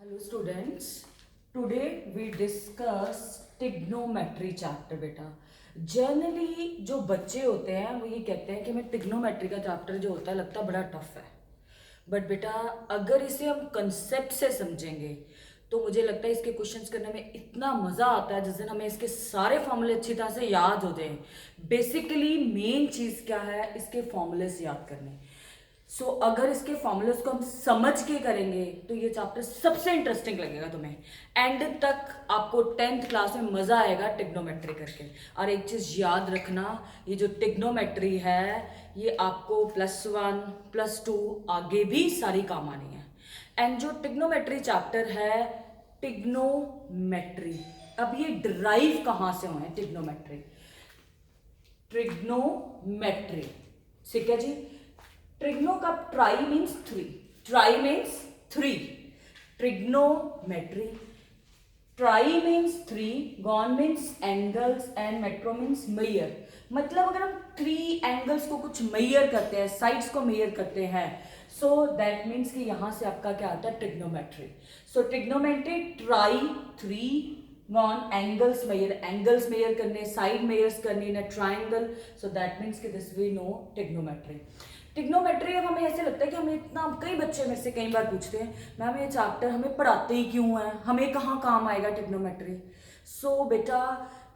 Hello students, today we discuss trigonometry chapter. बेटा generally जो बच्चे होते हैं वो ये कहते हैं कि हमें टिग्नोमेट्री का चैप्टर जो होता है लगता है बड़ा टफ है। बट बेटा अगर इसे हम कंसेप्ट से समझेंगे तो मुझे लगता है इसके क्वेश्चंस करने में इतना मज़ा आता है जिस दिन हमें इसके सारे फॉर्मूले अच्छी तरह से याद हो जाएं। बेसिकली मेन चीज़ क्या है, इसके फॉर्मूलेस याद करने। अगर इसके फॉर्मूलेस को हम समझ के करेंगे तो ये चैप्टर सबसे इंटरेस्टिंग लगेगा तुम्हें। एंड तक आपको 10th क्लास में मजा आएगा टिग्नोमेट्री करके। और एक चीज याद रखना, ये जो टिग्नोमेट्री है ये आपको +1 +2 आगे भी सारी काम आनी है। एंड जो टिग्नोमेट्री चैप्टर है, टिग्नोमेट्री, अब ये डिराइव कहां से हुए टिग्नोमेट्री? ट्रिग्नोमेट्री, ठीक है जी। ट्रिग्नो का try means 3, try means 3, trigonometry. Try means 3, gone means angles and metro means mayor. मतलब अगर हम 3 एंगल्स को कुछ मेयर करते हैं, साइड्स को मेयर करते हैं, सो दैट मीन्स कि यहां से आपका क्या आता है, trigonometry. So trigonometry try 3 gon angles measure करने, साइड मेयर्स करनी in a triangle, so that means कि this we know trigonometry. Trigonometry अब हमें ऐसे लगता है कि हमें इतना, कई बच्चे मेरे से कई बार पूछते हैं मैम ये चैप्टर हमें पढ़ाते ही क्यों है, हमें कहाँ काम आएगा टिग्नोमेट्री। सो बेटा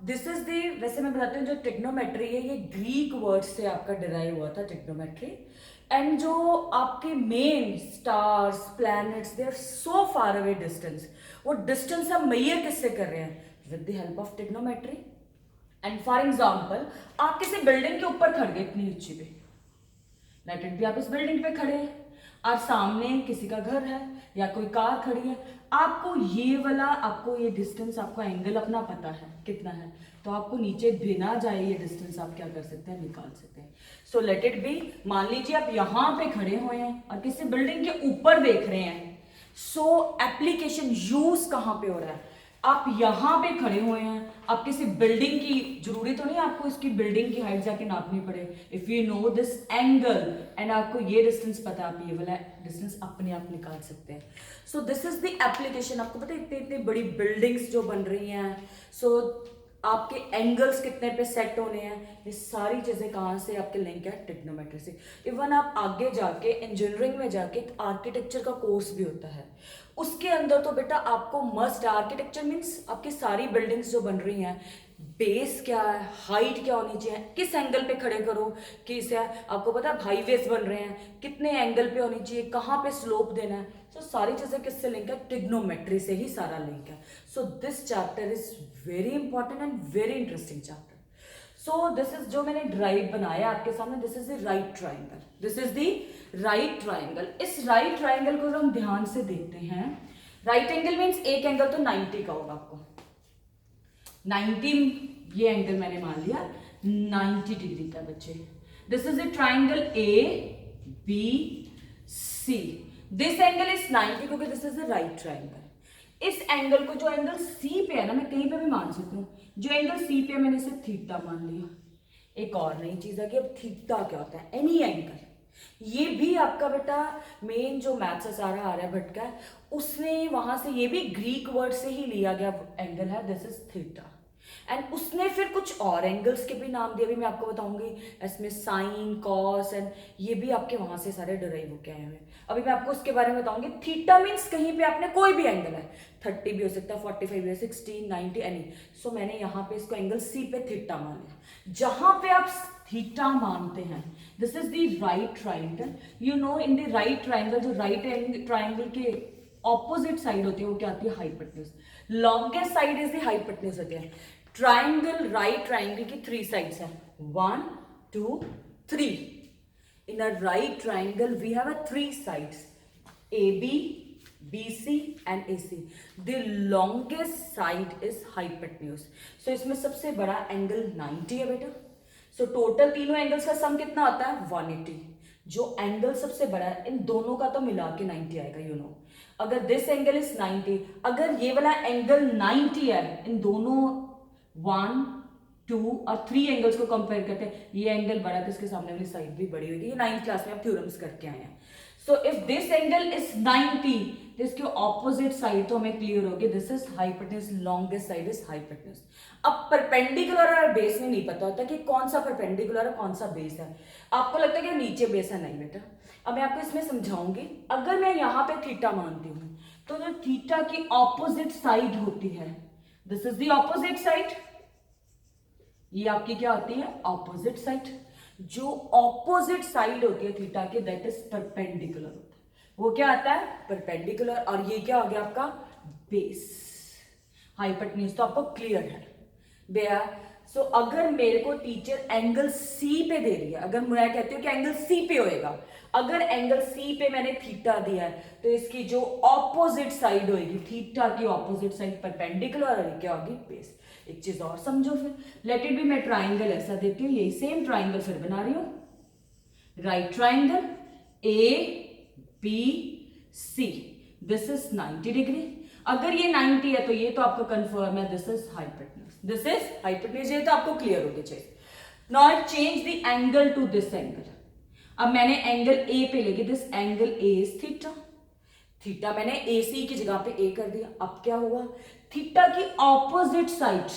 दिस इज दी, वैसे मैं बताती हूँ जो टिग्नोमेट्री है ये ग्रीक वर्ड से आपका डिराइव हुआ था टिग्नोमेट्री। एंड जो आपके main stars planets they are so far away distance, वो डिस्टेंस हम मेजर किससे कर रहे हैं? With the help of trigonometry. And for example आप किसी बिल्डिंग के ऊपर खड़ गए इतनी ऊंची पे, लेट इट बी आप इस बिल्डिंग पे खड़े हैं और सामने किसी का घर है या कोई कार खड़ी है, आपको ये वाला, आपको ये डिस्टेंस, आपको एंगल अपना पता है कितना है, तो आपको नीचे बिना जाए ये डिस्टेंस आप क्या कर सकते हैं, निकाल सकते हैं। सो लेट इट बी, मान लीजिए आप यहां पे खड़े हुए हैं और किसी बिल्डिंग के ऊपर देख रहे हैं। सो एप्लीकेशन यूज कहां पे हो रहा है? आप यहां पे खड़े हुए हैं, आप किसी बिल्डिंग की, जरूरी तो नहीं आपको इसकी बिल्डिंग की हाइट जाके नापनी पड़े। If you know this angle and आपको ये डिस्टेंस पता है, आप ये वाला डिस्टेंस अपने आप निकाल सकते हैं। सो दिस इज द एप्लीकेशन। आपको पता है इतनी इतनी बड़ी बिल्डिंग्स जो बन रही हैं, सो आपके एंगल्स कितने पे सेट होने हैं, ये सारी चीजें कहाँ से आपके लिंक है, टिग्नोमेट्री से। इवन आप आगे जाके इंजीनियरिंग में जाके आर्किटेक्चर का कोर्स भी होता है, उसके अंदर तो बेटा आपको मस्ट, आर्किटेक्चर मीन्स आपकी सारी बिल्डिंग्स जो बन रही हैं, बेस क्या है, हाइट क्या होनी चाहिए, किस एंगल पे खड़े करो, किस है, आपको पता है हाईवेज बन रहे हैं कितने एंगल पे होनी चाहिए, कहाँ पे स्लोप देना है, सो सारी चीजें किससे लिंक है, टिग्नोमेट्री से ही सारा लिंक है। So this chapter is very important and very interesting chapter. So this is जो मैंने ड्राइव बनाया आपके सामने, this is the right triangle, this is the right triangle. इस राइट ट्राइंगल को हम ध्यान से देखते हैं, राइट एंगल मीन्स एक एंगल तो 90 का होगा, आपको 90, ये एंगल मैंने मान लिया 90 डिग्री का बच्चे। This is a triangle A B C, this angle is 90 क्योंकि this is the right triangle. इस एंगल को, जो एंगल सी पे है ना, मैं कहीं पे भी मान सकती हूँ, जो एंगल सी पे है मैंने इसे थीटा मान लिया। एक और नई चीज है कि अब थीटा क्या होता है, एनी एंगल, ये भी आपका बेटा मेन जो मैथ्स है सारा आर्यभट्ट का है, उसने वहां से ये भी ग्रीक वर्ड से ही लिया गया एंगल है, दिस इज थीटा। एंड उसने फिर कुछ और एंगल्स के भी नाम दिए, अभी मैं आपको बताऊंगी, इसमें साइन कॉस एंड ये भी आपके वहां से सारे डिराइव होके आए हुए। अभी मैं आपको उसके बारे में बताऊंगी। थीटा मीन्स कहीं पे आपने कोई भी एंगल है, 30 भी हो सकता है, 45 भी है, 60 90 एनी। सो मैंने यहाँ पे इसको एंगल सी पे थीटा मान लिया। जहां पे आप थीटा मानते हैं, this is the right triangle. You know in the right triangle, जो राइट ट्राइंगल के ऑपोजिट साइड होती है वो क्या आती है, hypotenuse. Longest side is the hypotenuse होती है। ट्राइंगल, राइट ट्राइंगल की 3 साइड्स है, 1 2 3। In a right triangle we have a 3 sides, AB BC and AC. The longest side is hypotenuse. So इसमें सबसे बड़ा एंगल 90 है बेटा। सो टोटल तीनों एंगल्स का सम कितना आता है, 180। जो एंगल सबसे बड़ा है इन दोनों का तो मिला के 90 आएगा, यू नो। अगर दिस एंगल इज 90, अगर ये वाला एंगल 90 है, इन दोनों 1 2 और 3 एंगल्स को कंपेयर करते हैं, ये एंगल बड़ा तो इसके सामने वाली साइड भी बड़ी होगी। ये 9th क्लास में आप थ्योरम्स करके आए हैं। So if this angle is 90, तो इसके ऑपोजिट साइड तो हमें क्लियर होगी, this is hypotenuse, longest side is hypotenuse. अब परपेंडिकुलर और बेस में नहीं पता होता कि कौन सा परपेंडिकुलर है कौन सा बेस है। आपको लगता है कि नीचे बेस है, नहीं बेटा। अब मैं आपको इसमें समझाऊंगी। अगर मैं यहाँ पे थीटा मानती हूँ तो जो थीटा की ऑपोजिट साइड होती है, this is the opposite side, ये आपकी क्या होती है, ऑपोजिट साइड। जो ऑपोजिट साइड होती है थीटा के, दैट इज परपेंडिकुलर होता है, वो क्या आता है, परपेंडिकुलर। और ये क्या हो गया आपका बेस। हाइपोटेन्यूज तो आपको क्लियर है बेटा। सो अगर मेरे को टीचर एंगल सी पे दे रही है, अगर मैं कहती हूँ कि एंगल सी पे होएगा, अगर एंगल सी पे मैंने थीटा दिया है तो इसकी जो ऑपोजिट साइड होगी, थीटा की ऑपोजिट साइड परपेंडिकुलर और क्या होगी, बेस। एक चीज और समझो फिर, लेट इट बी, मैं ट्राइंगल ऐसा देती हूँ, यही सेम ट्राइंगल फिर बना रही हूँ, right triangle A B C, this is 90 degree. अगर ये 90 है तो ये तो आपको कंफर्म है, this is hypotenuse, this is hypotenuse, ये तो आपको क्लियर होगी चाहिए। Now change the angle to this angle. अब मैंने एंगल ए पे लेके, this angle A is theta, theta मैंने ए सी की जगह पे ए कर दिया। अब क्या होगा, थीटा की opposite side,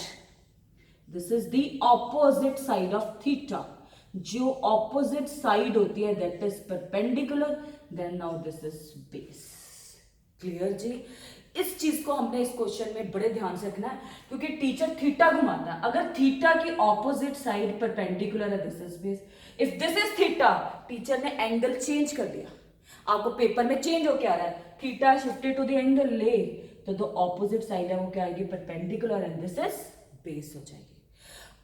this is the opposite side of theta, जो ऑपोजिट साइड होती है that is perpendicular, then now this is base. Clear जी। इस चीज को हमने इस क्वेश्चन में बड़े ध्यान से रखना है, क्योंकि टीचर थीटा घुमाता है। अगर थीटा की ऑपोजिट साइड परपेंडिकुलर है, this is base. If this is theta, teacher ने एंगल चेंज कर दिया, आपको पेपर में चेंज हो क्या रहा है, theta shifted to the angle ले, तो जो ऑपोजिट साइड है वो क्या आएगी, perpendicular, and this is base हो जाएगी।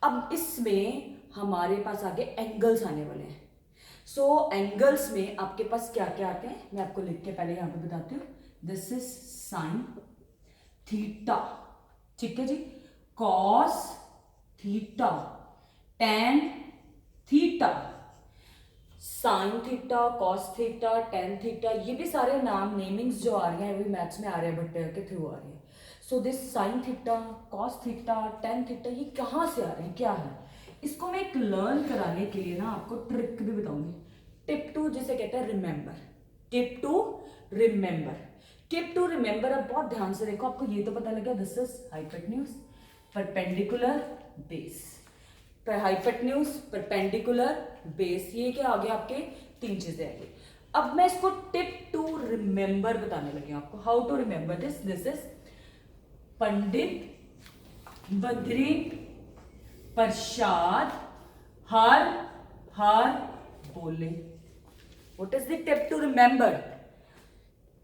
अब इसमें हमारे पास आगे एंगल्स आने वाले हैं। सो एंगल्स में आपके पास क्या क्या आते हैं, मैं आपको लिख के पहले यहाँ पे बताती हूँ। दिस इज साइन थीटा, ठीक है जी, cos theta, tan theta, sine theta, cos theta, tan theta, ये भी सारे नाम नेमिंग्स जो आ रहे हैं अभी मैथ्स में आ रहे हैं, बट के थ्रू आ रहे हैं। So this sign theta, cos theta, tan theta, ये कहाँ से आ रहे हैं, क्या है, इसको मैं एक लर्न कराने के लिए ना आपको ट्रिक भी बताऊंगी। टिप टू जिसे कहते हैं remember, tip to remember, tip to remember. अब बहुत ध्यान से देखो, आपको ये तो पता लगा, this is hypotenuse, perpendicular, base, पर हाइपोटेन्यूज, परपेंडिकुलर, बेस, ये क्या आ गया आपके, तीन चीजें आएगी। अब मैं इसको टिप टू रिमेंबर बताने लगी हूं आपको, how to remember this. This is Pandit Badri Prasad हर हर बोले। What is the tip to remember,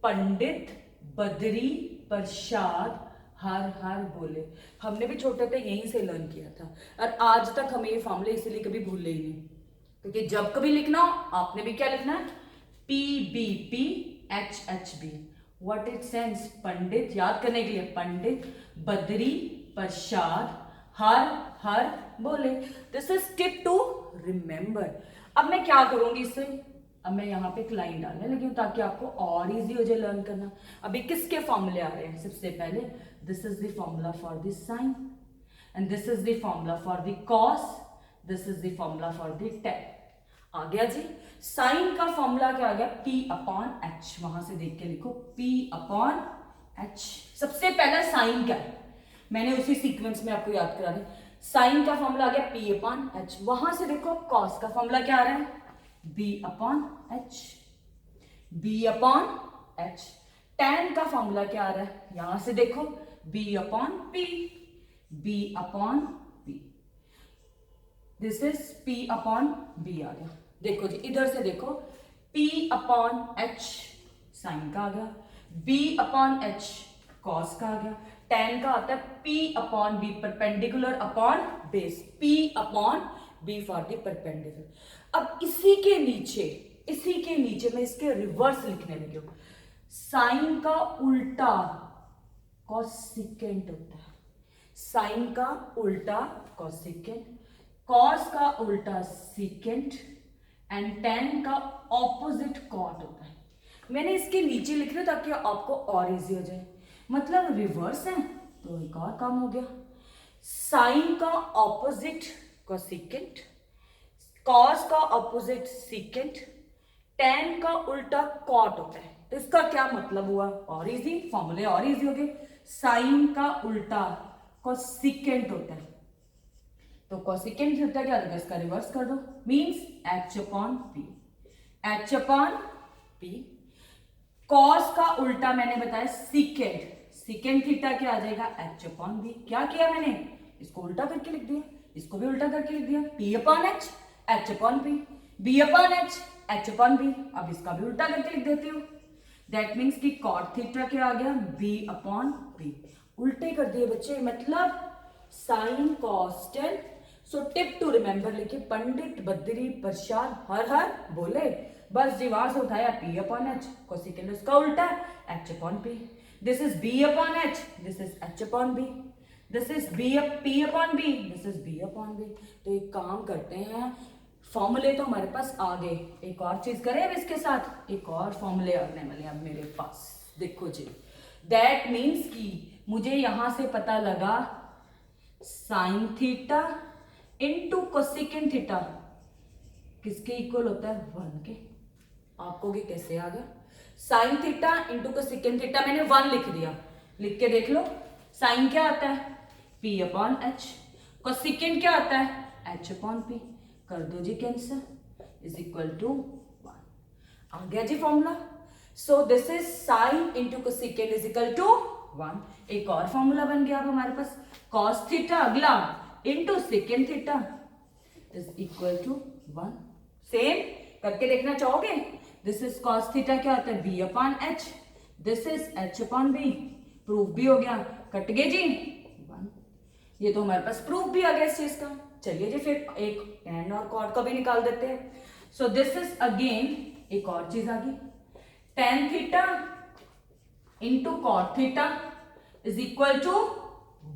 Pandit Badri Prasad हर हर बोले। हमने भी छोटे थे यहीं से लर्न किया था, और आज तक हमें ये फॉर्मूले इसीलिए कभी भूले ही नहीं, क्योंकि जब कभी लिखना हो आपने भी क्या लिखना है, P B P H H B. What it sense, Pandit, याद करने के लिए, पंडित बद्री प्रसाद हर हर बोले, this is tip to remember. अब मैं क्या करूंगी इससे, अब मैं यहाँ पे एक लाइन डालने लगी हूँ ताकि आपको और इजी हो जाए लर्न करना। अभी किसके फॉर्मूले आ रहे हैं, सबसे पहले this is the formula for the sine, and this is the formula for the cos, this is the formula for the tan. आ गया जी। साइन का फॉर्मूला क्या आ गया, P अपॉन एच, वहां से देख के लिखो P अपॉन एच। सबसे पहला साइन क्या है, मैंने उसी सीक्वेंस में आपको याद करा दिया। साइन का फॉर्मूला आ गया P अपॉन एच, वहां से देखो कॉस का फॉर्मूला क्या आ रहा है, B upon H, B upon H. Ten का फॉर्मूला क्या आ रहा है, यहां से देखो B upon P, B upon P, this is P upon B आ गया। देखो जी, इधर से देखो P अपॉन एच साइन का आ गया, B अपॉन एच कॉस का आ गया, टेन का आता है P upon B perpendicular upon base, P upon B for the perpendicular. अब इसी के नीचे मैं इसके रिवर्स लिखने लगी हूं। साइन का उल्टा कॉसेकेंट होता है, साइन का उल्टा कॉसेकेंट, कॉस का उल्टा सीकेंट, एंड टेन का ऑपोजिट कॉट होता है। मैंने इसके नीचे लिख रहा ताकि आपको और इजी हो जाए, मतलब रिवर्स है तो एक और काम हो गया। साइन का ऑपोजिट कॉसेकेंट, कॉस का ऑपोजिट सीकेंट, टेन का उल्टा कॉट होता है। तो इसका क्या मतलब हुआ? और इजी, फॉर्मूले और इजी हो गए। साइन का उल्टा कोसिकेंट होता है, तो कोसिकेंट होता है क्या होता है? इसका रिवर्स कर दो, means H upon P, H upon P. Cos का उल्टा मैंने बताया सीकेंट, सीकेंट थीटा क्या आ जाएगा? H upon B. क्या किया मैंने? इसको उल्टा करके लिख दिया, इसको भी उल्टा करके लिख दिया, P upon H, H upon P, B upon H, H upon B. अब इसका भी उल्टा करके लिख देती हूँ। दैट मीन्स कि कॉट थीटा क्या आ गया? B upon P. उल्टे कर दिए बच्चे, मतलब sine cos tan. So tip to remember लिखिए, पंडित बद्री प्रसाद हर हर बोले। बस जी वहां से उठाया पी अपॉन एच, कोसिकेंड उसका उल्टा H upon P. This is B upon H, this is H upon B, this is B P upon B, this is B upon B. तो एक काम करते हैं, फॉर्मूले तो हमारे पास आ गए, एक और चीज करें अब इसके साथ, एक और फॉर्मूले आने वाले अब मेरे पास। देखो जी, दैट मीन्स कि मुझे यहां से पता लगा sign theta into cosecant theta किसके इक्वल होता है? 1 के। आपको कि कैसे आ गया? Sine theta into cosecant theta मैंने 1 लिख दिया, लिख के देख लो। साइन क्या आता है? पी अपॉन एच, कोसिकेंट क्या आता है? H upon P. कर दो जी कैंसिल, इज इक्वल टू 1। आ गया जी formula. So this is sine into cosecant is equal to 1। एक और फॉर्मूला बन गया अब हमारे पास, कॉस थीटा अगला into secant theta is equal to 1। Same करके देखना चाहोगे? दिस इज कॉस थीटा क्या होता है? B upon H, this is H upon B. Proof भी हो गया, कट गए जी 1। ये तो हमारे पास प्रूफ भी आ गया इस चीज का। चलिए जी फिर एक टैन और कॉट का भी निकाल देते हैं। सो दिस इज अगेन एक और चीज आ गई, tan theta into cot theta is equal to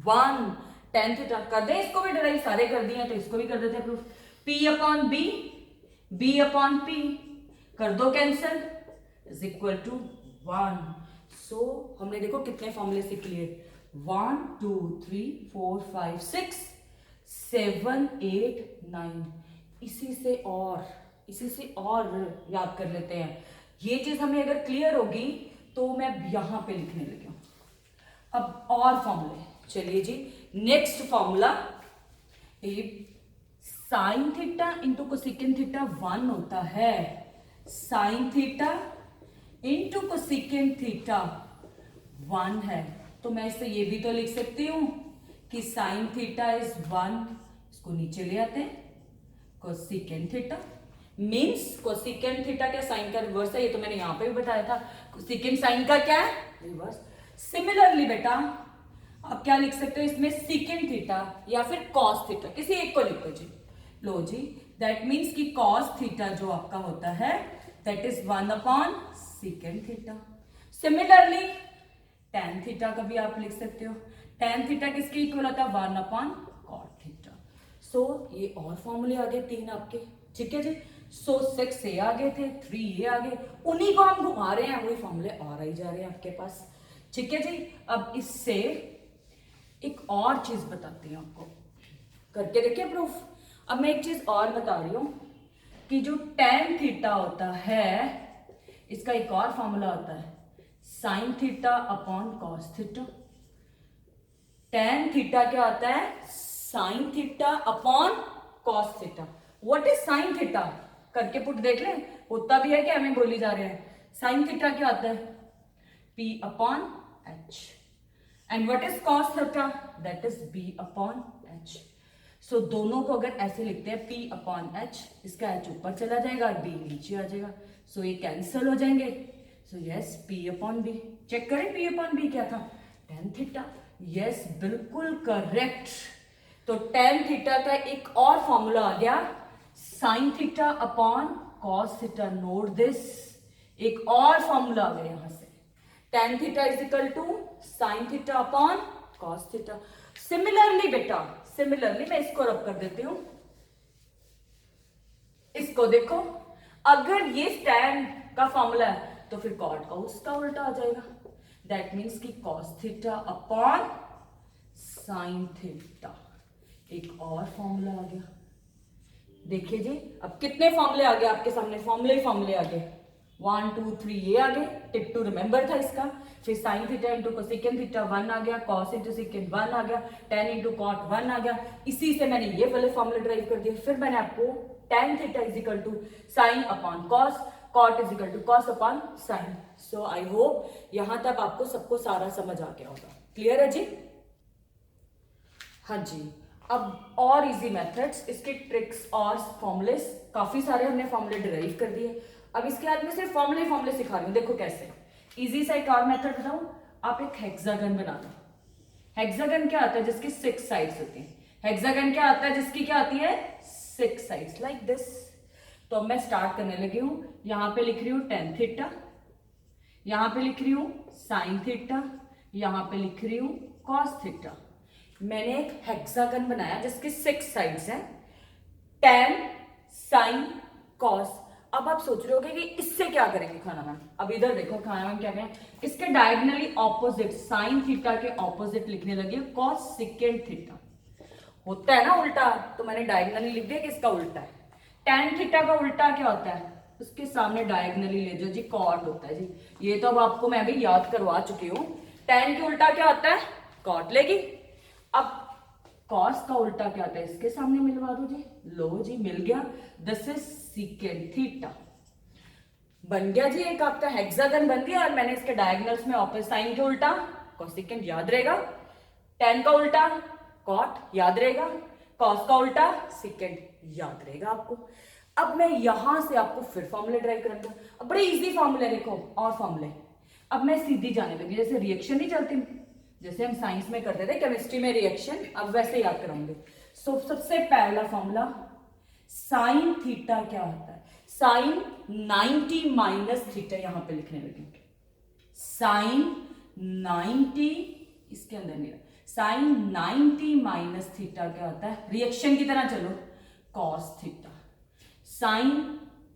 1। Tan theta कर दे, इसको भी डराई सारे कर दिए तो इसको भी कर देते हैं proof. P upon B, B upon P, कर दो cancel, is equal to 1। So हमने देखो कितने फॉर्मूले सीख लिए, 1 2 3 4 5 6 7 8 9। इसी से और याद कर लेते हैं। ये चीज हमें अगर क्लियर होगी तो मैं यहां पे लिखने लगी हूं। अब और फॉर्मूले, चलिए जी next formula, sine theta into cosecant theta 1 होता है, sine theta into cosecant theta 1 है। तो मैं इससे ये भी तो लिख सकती हूं कि साइन थीटा इज 1, इसको नीचे ले आते हैं, cosecant theta means cosecant theta क्या साइन का रिवर्स है, ये तो मैंने यहां पे भी बताया था। कोसिकेंट साइन का क्या है? रिवर्स। सिमिलरली बेटा आप क्या लिख सकते हो इसमें, सीकेंट थीटा या फिर कॉस थीटा, किसी एक को लिखो जी। लो जी, दैट मीन्स कि कॉस थीटा जो आपका होता है that is 1 upon secant theta. Similarly tan theta का भी आप लिख सकते हो, टैन थीटा किसके इक्वल होता है? 1 अपॉन कॉट थीटा। सो ये और फॉर्मूले आ गए 3 आपके, ठीक है जी। सो 6 ये आ गए थे, 3 ये आ गए, उन्हीं को हम घुमा रहे हैं, वही फॉर्मूले और आई जा रहे हैं आपके पास, ठीक है जी। अब इससे एक और चीज बताती हूँ आपको, करके देखिए प्रूफ। अब मैं एक चीज और बता रही हूं कि जो टैन थीटा होता है इसका एक और फॉर्मूला होता है, sine theta upon cos theta. Tan theta क्या होता है? Sine theta upon cos theta. What is sine theta? करके पुट देख ले, होता भी है क्या हमें बोली जा रहे हैं। साइन थीटा क्या होता है? P upon H. And what is cos theta? That is B upon H. So दोनों को अगर ऐसे लिखते हैं P अपॉन एच, इसका एच ऊपर चला जाएगा, B नीचे आ जाएगा, सो ये कैंसिल हो जाएंगे। So yes P upon B, check करें P अपॉन बी क्या था? Tan theta. यस बिल्कुल करेक्ट। तो टैन थीटा का एक और फॉर्मूला आ गया, sine theta upon cos theta. Note this, एक और फॉर्मूला आ गया यहां से, tan theta is equal to sine theta upon cos theta. Similarly बेटा, सिमिलरली मैं इसको रब कर देती हूं, इसको देखो, अगर ये टैन का फॉर्मूला है तो फिर कॉट का उसका उल्टा आ जाएगा। दैट मीन्स कि cos theta upon sine theta. एक और फॉर्मूला आ गया, देखिए जी अब कितने फॉर्मूले आ गए आपके सामने, फॉर्मूले ही फॉर्मूले आ गए, 1 2 3 ये आ गए, टिप टू रिमेंबर था इसका। फिर sign theta into cosecant theta 1 आ गया, कॉस इंटू सेकेंड 1 आ गया, टेन इंटू कॉट 1 आ गया। इसी से मैंने ये वाले फॉर्मूले ड्राइव कर दिए। फिर मैंने आपको tan theta is equal to sine upon cos, cot is equal to cos upon sine. So I hope यहां तक आपको सबको सारा समझ आ गया होगा। क्लियर है जी? हाँ जी। अब और इजी मेथड्स, इसके ट्रिक्स और फॉर्मुलेस, काफी सारे हमने फॉर्मुले डिराइव कर दिए। अब इसके बाद में सिर्फ फॉर्मुले सिखा रही हूँ। देखो कैसे इजी सा एक और मेथड बताऊं। आप एक हेक्सागन बना दो। हेक्सागन क्या आता है? जिसकी 6 साइड्स होती हैं। हेक्सागन क्या आता है? जिसकी क्या आती है? 6 साइड्स, लाइक दिस। तो मैं स्टार्ट करने लगी हूं। यहां पे लिख रही हूं टेन थीटा, यहां पे लिख रही हूं साइन थीटा, यहां पे लिख रही हूं कॉस थीटा। मैंने एक हेक्सागन बनाया जिसके 6 साइड्स हैं, टेन, साइन, कॉस। अब आप सोच रहे होगे कि इससे क्या करेंगे खाना मैम। अब इधर देखो खाना मैम क्या करें, इसके डायगोनली ऑपोजिट साइन थीटा के ऑपोजिट लिखने लगे कॉस सेकेंड थीटा। होता है ना उल्टा, तो मैंने डायगोनली लिख दिया कि इसका उल्टा है। टेन थीटा का उल्टा क्या होता है? उसके सामने डायगोनली ले जाओ जी, कॉट होता है जी। ये तो अब आपको मैं भी याद करवा चुकी हूँ। टेन के उल्टा क्या होता है? कॉट लेगी। अब कॉस का उल्टा क्या होता है? इसके सामने मिलवा दो जी, लो जी मिल गया। This is secant theta. बन गया जी एक आपका हेक्सागन बन गया। और मैंने इसके डायगोनल्स में ऑपोजिट, साइन के उल्टा कोसेकेंड याद रहेगा, टेन का उल्टा कॉट याद रहेगा, कॉस का उल्टा सेकेंड याद रहेगा आपको। अब मैं यहां से आपको फिर फॉर्मूले ड्राइव करूंगा। अब बड़े इजी फॉर्मूले देखो और फॉर्मूले। अब मैं सीधी जाने लगी, जैसे रिएक्शन नहीं चलती, जैसे हम साइंस में करते थे केमिस्ट्री में रिएक्शन, अब वैसे याद कराऊंगे। सो सबसे पहला फॉर्मूला, साइन थीटा क्या होता है? साइन 90 माइनस थीटा यहां पे लिखने लगे। साइन 90, इसके अंदर नहीं, साइन 90 माइनस थीटा क्या होता है? रिएक्शन की तरह चलो, cos theta. Sine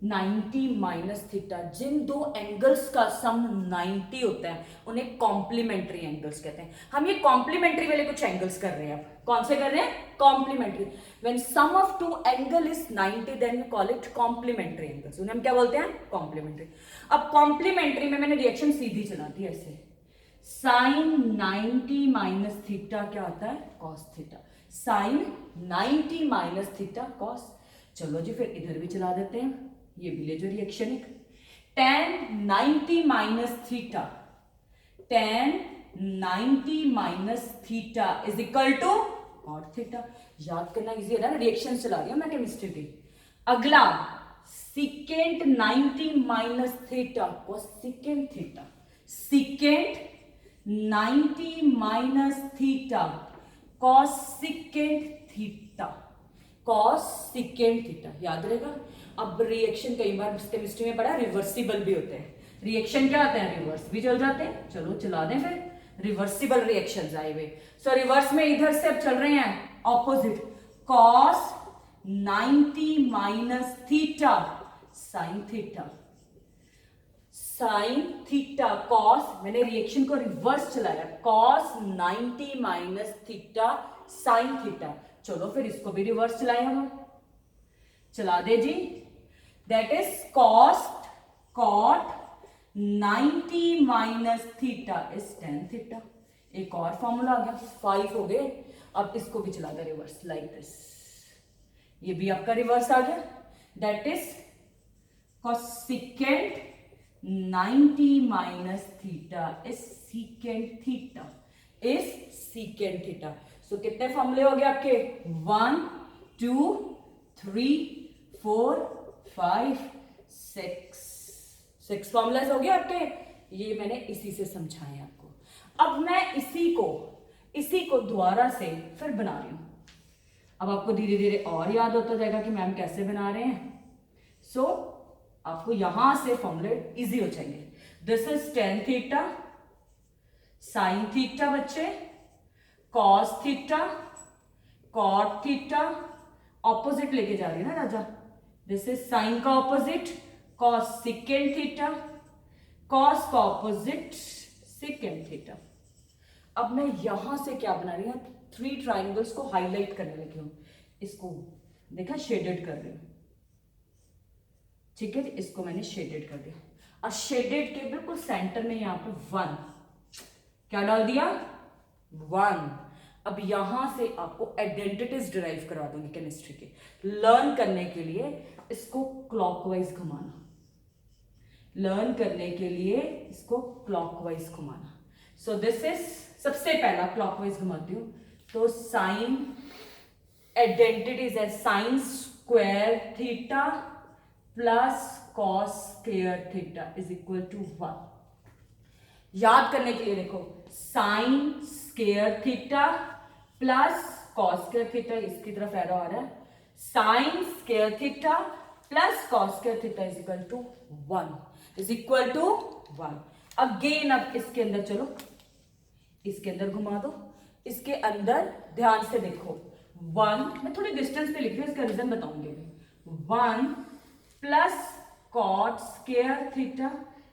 90 minus theta, जिन दो एंगल्स का सम 90 होता है उन्हें कॉम्प्लीमेंट्री एंगल्स कहते हैं। हम ये कॉम्प्लीमेंट्री वाले कुछ एंगल्स कर रहे हैं। अब कौन से कर रहे हैं? Complementary. When sum of two angle is 90 then we call it complementary angles. उन्हें हम क्या बोलते हैं? कॉम्प्लीमेंट्री। अब कॉम्प्लीमेंट्री में मैंने रिएक्शन सीधी चला दी ऐसे, साइन 90 माइनस थीटा क्या होता है? Cos theta. Sine 90 minus theta cos. चलो जी फिर इधर भी चला देते हैं, ये भी ले जो रिएक्शन एक, tan 90 minus theta, tan 90 minus theta is equal to cot theta. याद करना इजी है ना, रिएक्शन चला रही हूं मैं केमिस्ट्री की। अगला सीकेंट 90 माइनस थीटा को secant theta, secant 90 minus theta cos secant theta, cos secant theta याद रहेगा। अब रिएक्शन कई बार केमिस्ट्री में पढ़ा, रिवर्सिबल भी होते हैं। रिएक्शन क्या होते हैं? रिवर्स भी चल जाते हैं। चलो चला दें फिर, रिवर्सिबल रिएक्शंस आए हुए। सो रिवर्स में इधर से अब चल रहे हैं opposite, cos 90 minus theta sine theta, sine theta cos, मैंने रिएक्शन को रिवर्स चलाया, cos 90 minus theta sine theta. चलो फिर इसको भी रिवर्स चलाए हम, चला दे जी। That is cost cot 90 minus theta is tan theta. एक और फॉर्मूला आ गया, 5 हो गए। अब इसको भी चला दे रिवर्स, लाइक दिस। ये भी आपका रिवर्स आ गया। That is cosecant 90 minus theta is secant theta, is secant theta. So कितने फॉर्मूले हो गए आपके? 1 2 3 4 5 6 फॉर्मूलाज हो गए आपके। ये मैंने इसी से समझाया आपको। अब मैं इसी को दोबारा से फिर बना रही हूं। अब आपको धीरे धीरे और याद होता जाएगा कि मैम कैसे बना रहे हैं। सो आपको यहां से फॉर्मूले इजी हो जाएंगे। This is tan theta sine theta बच्चे, cos theta cot theta, opposite लेके जा रही है ना राजा। दिस इज साइन का opposite cosecant theta, cos का ऑपोजिट सेकेंड थीटा। अब मैं यहां से क्या बना रही हूं? 3 ट्राइंगल्स को हाईलाइट करने लगी हूं। इसको देखा शेडेड कर रही हूं, ठीक है, इसको मैंने शेडेड कर दिया। और शेडेड के बिल्कुल सेंटर में यहाँ पे 1, क्या डाल दिया 1। अब यहां से आपको आइडेंटिटीज डिराइव करवा दूंगी केमिस्ट्री के। लर्न करने के लिए इसको क्लॉकवाइज घुमाना, लर्न करने के लिए इसको क्लॉकवाइज घुमाना। सो दिस इज, सबसे पहला क्लॉकवाइज घुमाती हूं तो साइन आइडेंटिटीज है sine square theta plus cos square theta is equal to 1। याद करने के लिए देखो, sine square theta plus cos square theta, इसकी तरफ एरो आ रहा है, sine square theta plus cos square theta is equal to 1, is equal to 1। Again अब इसके अंदर चलो, इसके अंदर घुमा दो, इसके अंदर ध्यान से देखो 1, मैं थोड़ी डिस्टेंस पे लिख रही हूँ, इसका रीजन बताऊंगी। 1 plus cot square theta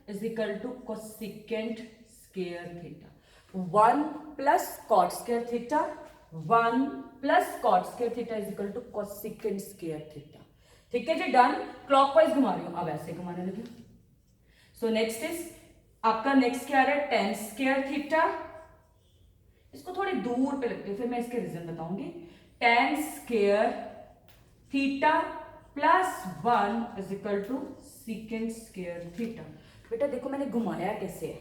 is equal to cosecant square theta. 1 plus cot square theta, 1 plus cot square theta is equal to cosecant square theta. ठीक है जी, डन। क्लॉकवाइज घुमा रही हूं, अब ऐसे घुमाने लगी। सो नेक्स्ट इज आपका, नेक्स्ट क्या आ रहा है, टेन स्क्वायर थीटा। इसको थोड़ी दूर पे लगती है, फिर मैं इसके रीजन बताऊंगी। Tan square theta plus 1 is equal to secant square theta. बेटा देखो मैंने घुमाया कैसे है,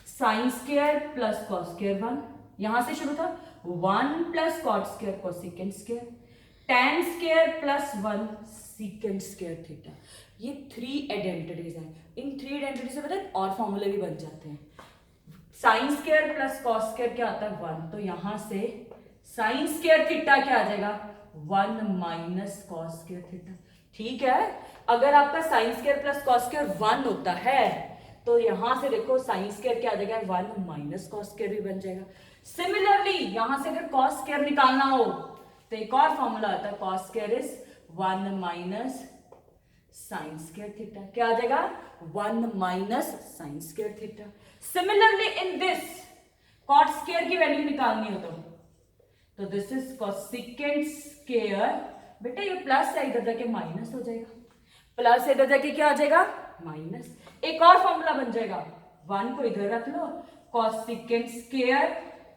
sine square plus cos square 1, यहां से शुरू था 1 plus cot square cosecant square, tan square plus 1 secant square theta. ये 3 आइडेंटिटीज हैं। इन 3 आइडेंटिटीज से पता है और फॉर्मूले भी बन जाते हैं। Sign square plus cos square क्या आता है 1, तो यहां से साइन स्क्वायर थीटा क्या आ जाएगा 1 माइनस कॉस स्क्वायर थीटा। ठीक है, अगर आपका sign square plus cos square 1 होता है तो यहां से देखो साइन स्क्वायर क्या आ जाएगा 1 माइनस कॉस स्क्वायर भी बन जाएगा। सिमिलरली यहां से अगर कॉस स्क्वायर निकालना हो तो एक और फॉर्मूला आता है, cos square is 1 minus sine square theta, क्या आ जाएगा 1 minus sine square theta. Similarly in this cot square की वैल्यू निकालनी हो तो दिस इज कोसेकेंट स्क्वायर, बेटा ये प्लस है इधर जाके माइनस हो जाएगा, प्लस इधर जाके क्या आ जाएगा माइनस। एक और फॉर्मूला बन जाएगा, 1 को इधर रख लो, कोसेकेंट स्क्वायर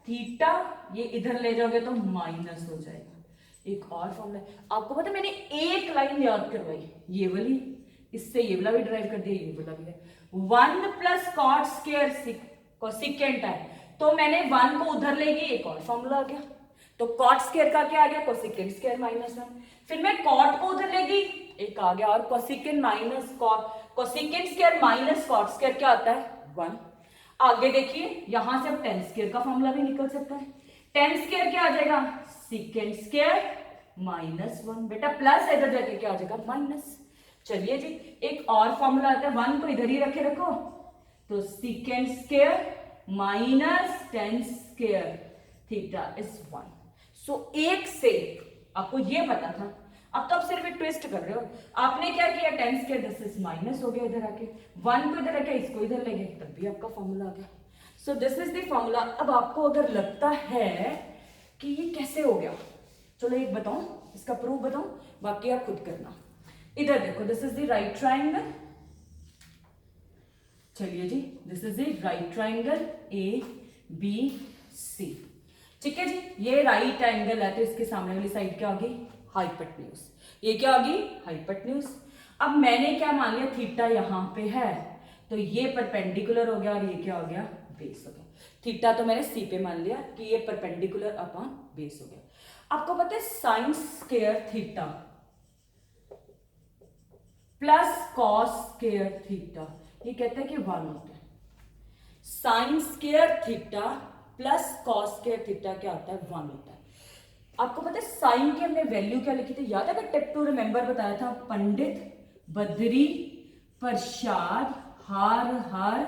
थीटा, ये इधर ले जाओगे तो माइनस हो जाएगा। एक और फॉर्मूला आपको पता है, मैंने एक लाइन याद करवाई ये वाली, इससे ये वाला भी ड्राइव कर दिया, ये वाला भी है। 1 प्लस कॉट स्क्वायर कोसेकेंट है तो मैंने 1 को उधर ले गई, एक और फॉर्मूला आ गया, तो कॉट स्क्वायर का क्या आ गया कोसेकेंट स्क्वायर माइनस 1। फिर मैं कॉट को उधर ले गई, एक आ गया, और cosecant minus cot, cosecant square minus cot square क्या आता है 1। आगे देखिए यहां से अब टेन स्क्वायर का फॉर्मूला भी निकल सकता है, टेन स्क्वायर क्या आ जाएगा सीकेंट स्क्वायर माइनस 1, बेटा प्लस इधर जाके क्या आ जाएगा माइनस। चलिए जी, एक और फॉर्मूला आता है, 1 को इधर ही रखे रखो, तो secant square minus ten square theta is 1। सो एक से आपको ये पता था, अब तो आप सिर्फ एक ट्विस्ट कर रहे हो। आपने क्या किया, ten square this is minus हो गया, इधर आके 1 को इधर रखे, इसको इधर ले गए, तब भी आपका फॉर्मूला आ गया। सो दिस इज द फॉर्मूला। अब आपको अगर लगता है कि ये कैसे हो गया, चलो एक बताऊं, इसका प्रूफ बताऊं, बाकी आप खुद करना। इधर देखो, this is the right triangle, चलिए जी, this is the right triangle A B C. ठीक है जी, ये राइट एंगल है तो इसके सामने वाली साइड क्या होगी हाइपोटेन्यूज, ये क्या होगी हाइपोटेन्यूज। अब मैंने क्या मान लिया, थीटा यहां पे है तो ये परपेंडिकुलर हो गया और ये क्या हो गया बेस हो गया। थीटा तो मैंने सी पे मान लिया कि ये परपेंडिकुलर अपॉन बेस हो गया। आपको पता है sine square theta plus cos square theta, ये कहते हैं कि 1 होता है। Sine square theta plus cos square theta क्या होता है 1 होता है। आपको पता है साइन की हमने वैल्यू क्या लिखी थी, याद है, टिप टू रिमेंबर बताया था, पंडित बद्री प्रसाद हार हार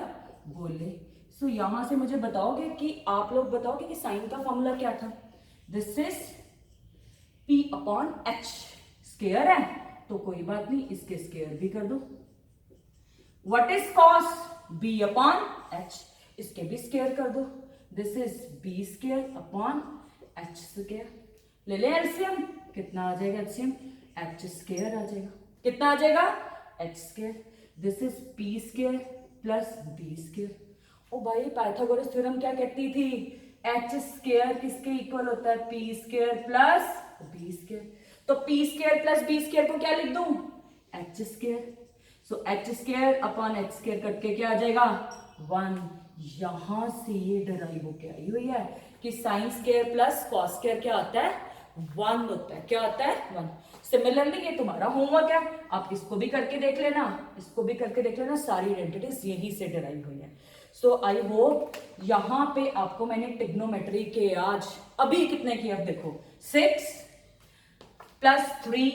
बोले। सो यहां से मुझे बताओगे कि आप लोग बताओगे कि साइन का फॉर्मूला क्या था, this is P upon H, square है तो कोई बात नहीं, इसके स्क्वायर भी कर दो। What is cos, B upon H, इसके भी स्क्वायर कर दो, this is B square upon H square. ले लें एलसीएम, कितना आ जाएगा एलसीएम, H स्क्वायर आ जाएगा, कितना आ जाएगा H square. This is P square plus B square. ओ भाई पाइथागोरस थ्योरम क्या कहती थी, एच स्क्वायर किसके इक्वल होता है, P square plus B square. तो P square plus B square को क्या लिख दूं, H square. So H square upon H square करके क्या आ जाएगा 1। यहां से ये डराइव होके आई हुई है कि sign square plus cos square क्या आता है 1 होता है, क्या आता है 1। सिमिलरली ये तुम्हारा होमवर्क है, आप इसको भी करके देख लेना, इसको भी करके देख लेना, सारी आइडेंटिटीज यहीं से डराइव हुई है। सो आई होप यहां पे आपको मैंने ट्रिग्नोमेट्री के आज अभी कितने किए, अब देखो 6 +3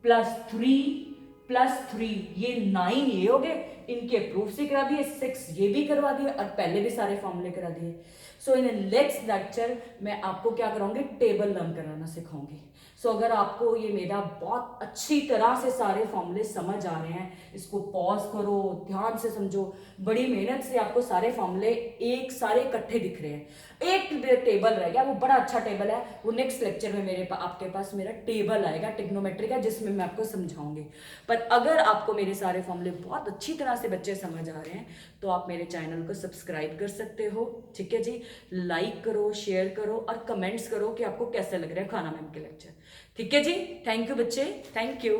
+3 +3 ये 9 ये हो गए, इनके प्रूफ से करा दिए, 6 ये भी करवा दिए और पहले भी सारे फॉर्मूले करा दिए। सो इन नेक्स्ट लेक्चर मैं आपको क्या कराऊंगी, टेबल लर्न कराना सिखाऊंगी। सो अगर आपको ये मेरा बहुत अच्छी तरह से सारे फॉर्मूले समझ आ रहे हैं, इसको पॉज करो, ध्यान से समझो, बड़ी मेहनत से आपको सारे फॉर्मूले एक सारे इकट्ठे दिख रहे हैं। एक टेबल रह गया, वो बड़ा अच्छा टेबल है, वो नेक्स्ट लेक्चर में मेरे आपके पास मेरा टेबल आएगा ट्रिग्नोमेट्री का, जिसमें मैं आपको समझाऊंगी। पर अगर आपको मेरे सारे फॉर्मूले बहुत अच्छी तरह से बच्चे समझ आ रहे हैं तो आप मेरे चैनल को सब्सक्राइब कर सकते हो, ठीक है जी। लाइक करो, शेयर करो और कमेंट्स करो कि आपको कैसे लग रहा है खाना मैम के लेक्चर, ठीक है जी। थैंक यू बच्चे, थैंक यू।